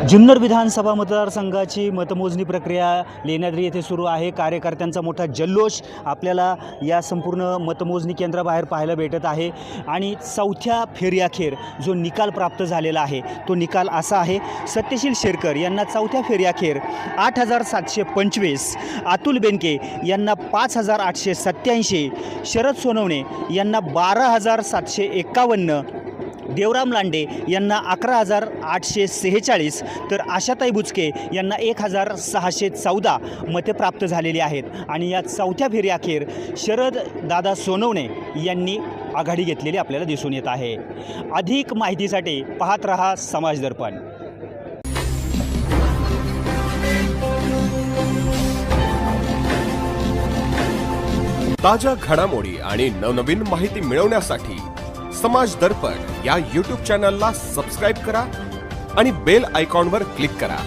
जुन्नर विधानसभा मतदारसंघाची मतमोजणी प्रक्रिया लेण्याद्री येथे सुरू आहे। कार्यकर्त्यांचा मोठा जल्लोष आपल्याला या संपूर्ण मतमोजणी केंद्राबाहेर पाहायला भेटत आहे आणि चौथ्या फेरीअखेर जो निकाल प्राप्त झालेला आहे तो निकाल असा आहे। सत्यशील शेरकर यांना चौथ्या फेरीअखेर 8,725, अतुल बेनके यांना 5,887, शरद सोनवणे यांना 12,751, देवराम लांडे यांना 11,846, तर आशाताई बुचके यांना 1,614 मते प्राप्त झालेली आहेत आणि या चौथ्या फेरीअखेर शरद दादा सोनवणे यांनी आघाडी घेतलेली आपल्याला दिसून येत आहे। अधिक माहितीसाठी पाहत रहा समाज दर्पण। ताज्या घडामोडी आणि नवनवीन माहिती मिळवण्यासाठी समाज दर्पण या YouTube चॅनलला सबस्क्राइब करा आणि बेल आयकॉनवर क्लिक करा।